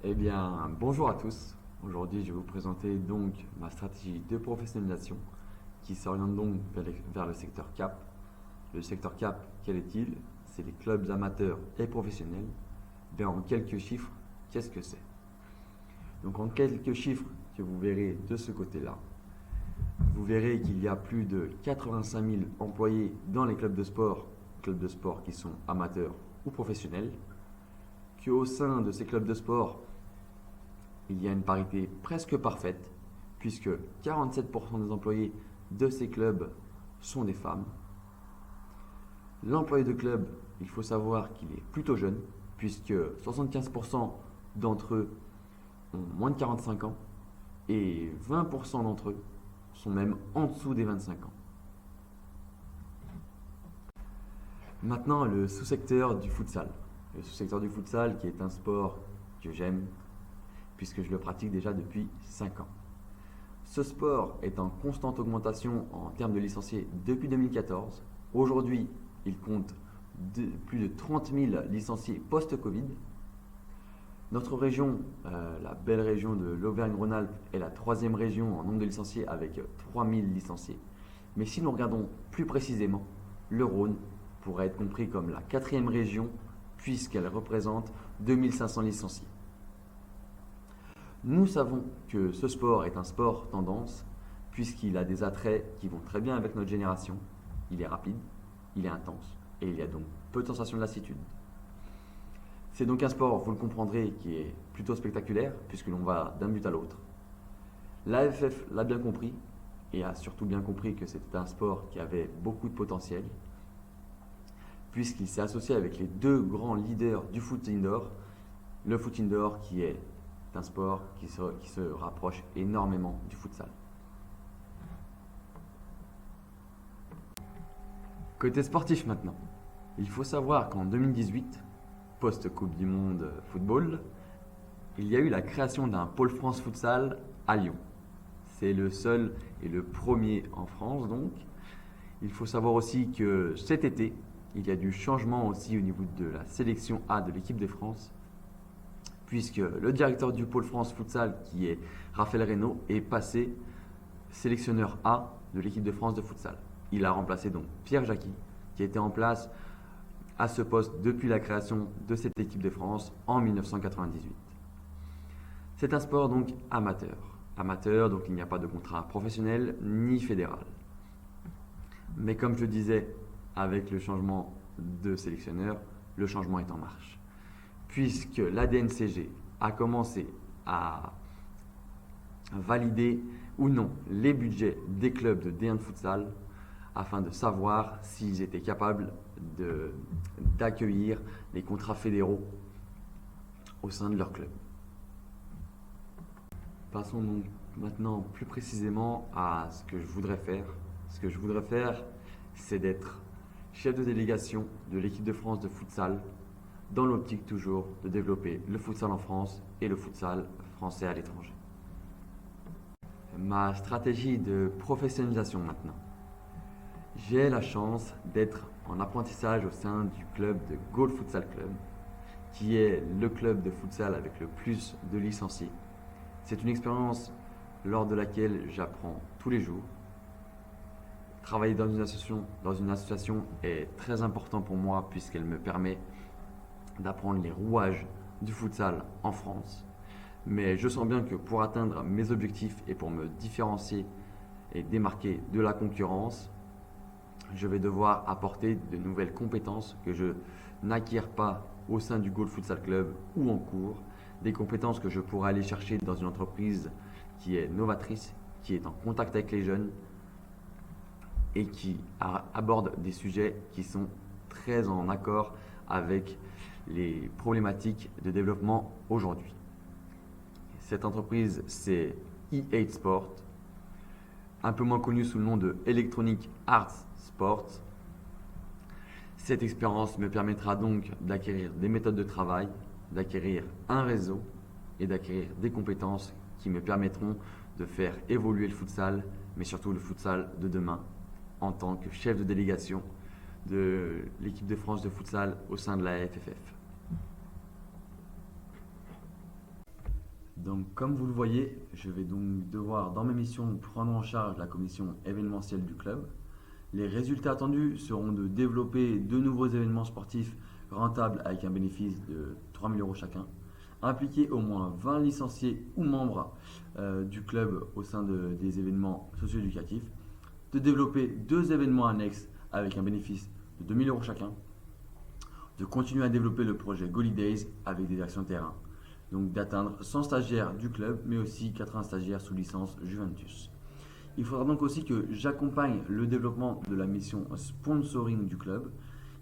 Eh bien, bonjour à tous. Aujourd'hui, je vais vous présenter donc ma stratégie de professionnalisation qui s'oriente donc vers le secteur CAP. Le secteur CAP, quel est-il? C'est les clubs amateurs et professionnels. Bien, en quelques chiffres, qu'est-ce que c'est? Donc, en quelques chiffres que vous verrez de ce côté-là, vous verrez qu'il y a plus de 85 000 employés dans les clubs de sport qui sont amateurs ou professionnels, qu'au sein de ces clubs de sport, il y a une parité presque parfaite, puisque 47% des employés de ces clubs sont des femmes. L'employé de club, il faut savoir qu'il est plutôt jeune, puisque 75% d'entre eux ont moins de 45 ans et 20% d'entre eux sont même en dessous des 25 ans. Maintenant, le sous-secteur du futsal. Le sous-secteur du futsal qui est un sport que j'aime, puisque je le pratique déjà depuis 5 ans. Ce sport est en constante augmentation en termes de licenciés depuis 2014. Aujourd'hui, il compte plus de 30 000 licenciés post-Covid. Notre région, la belle région de l'Auvergne-Rhône-Alpes, est la troisième région en nombre de licenciés avec 3 000 licenciés. Mais si nous regardons plus précisément, le Rhône pourrait être compris comme la quatrième région puisqu'elle représente 2 500 licenciés. Nous savons que ce sport est un sport tendance puisqu'il a des attraits qui vont très bien avec notre génération. Il est rapide, il est intense et il y a donc peu de sensations de lassitude. C'est donc un sport, vous le comprendrez, qui est plutôt spectaculaire puisque l'on va d'un but à l'autre. L'AFF l'a bien compris et a surtout bien compris que c'était un sport qui avait beaucoup de potentiel puisqu'il s'est associé avec les deux grands leaders du foot indoor. Le foot indoor qui est un sport qui se rapproche énormément du futsal. Côté sportif maintenant, il faut savoir qu'en 2018, post-Coupe du Monde football, il y a eu la création d'un pôle France futsal à Lyon. C'est le seul et le premier en France donc. Il faut savoir aussi que cet été, il y a du changement aussi au niveau de la sélection A de l'équipe de France, puisque le directeur du pôle France futsal, qui est Raphaël Reynaud, est passé sélectionneur A de l'équipe de France de futsal. Il a remplacé donc Pierre Jacqui, qui était en place à ce poste depuis la création de cette équipe de France en 1998. C'est un sport donc amateur. Amateur, donc il n'y a pas de contrat professionnel ni fédéral. Mais comme je le disais, avec le changement de sélectionneur, le changement est en marche. Puisque l'ADNCG a commencé à valider ou non les budgets des clubs de D1 de futsal afin de savoir s'ils étaient capables d'accueillir les contrats fédéraux au sein de leur club. Passons donc maintenant plus précisément à ce que je voudrais faire. Ce que je voudrais faire, c'est d'être chef de délégation de l'équipe de France de futsal, dans l'optique toujours de développer le futsal en France et le futsal français à l'étranger. Ma stratégie de professionnalisation maintenant. J'ai la chance d'être en apprentissage au sein du club de Gaulle Futsal Club, qui est le club de futsal avec le plus de licenciés. C'est une expérience lors de laquelle j'apprends tous les jours. Travailler dans une association est très important pour moi puisqu'elle me permet d'apprendre les rouages du futsal en France. Mais je sens bien que pour atteindre mes objectifs et pour me différencier et démarquer de la concurrence, je vais devoir apporter de nouvelles compétences que je n'acquiers pas au sein du Gaulle Futsal Club ou en cours, des compétences que je pourrais aller chercher dans une entreprise qui est novatrice, qui est en contact avec les jeunes et qui aborde des sujets qui sont très en accord avec les problématiques de développement aujourd'hui. Cette entreprise, c'est E8 Sport, un peu moins connue sous le nom de Electronic Arts Sport. Cette expérience me permettra donc d'acquérir des méthodes de travail, d'acquérir un réseau et d'acquérir des compétences qui me permettront de faire évoluer le futsal, mais surtout le futsal de demain, en tant que chef de délégation de l'équipe de France de futsal au sein de la FFF. Donc, comme vous le voyez, je vais donc devoir, dans mes missions, prendre en charge la commission événementielle du club. Les résultats attendus seront de développer de nouveaux événements sportifs rentables avec un bénéfice de 3 000 € chacun, impliquer au moins 20 licenciés ou membres du club au sein des événements socio-éducatifs, de développer 2 événements annexes avec un bénéfice de 2 000 € chacun, de continuer à développer le projet Goalie Days avec des actions terrain, donc d'atteindre 100 stagiaires du club, mais aussi 80 stagiaires sous licence Juventus. Il faudra donc aussi que j'accompagne le développement de la mission sponsoring du club.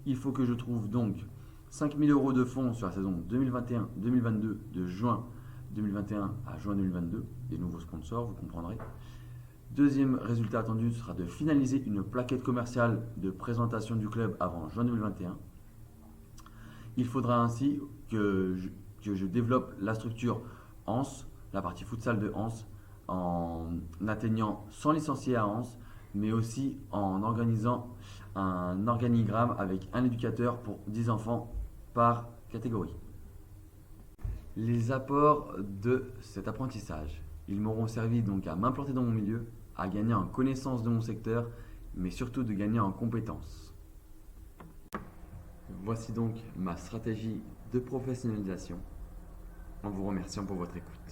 Il faut que je trouve donc 5 000 € de fonds sur la saison 2021-2022 de juin 2021 à juin 2022, des nouveaux sponsors, vous comprendrez. Deuxième résultat attendu sera de finaliser une plaquette commerciale de présentation du club avant juin 2021. Il faudra ainsi que je développe la structure Anse, la partie futsal de Anse, en atteignant 100 licenciés à Anse, mais aussi en organisant un organigramme avec un éducateur pour 10 enfants par catégorie. Les apports de cet apprentissage, ils m'auront servi donc à m'implanter dans mon milieu, à gagner en connaissance de mon secteur, mais surtout de gagner en compétences. Voici donc ma stratégie de professionnalisation, en vous remerciant pour votre écoute.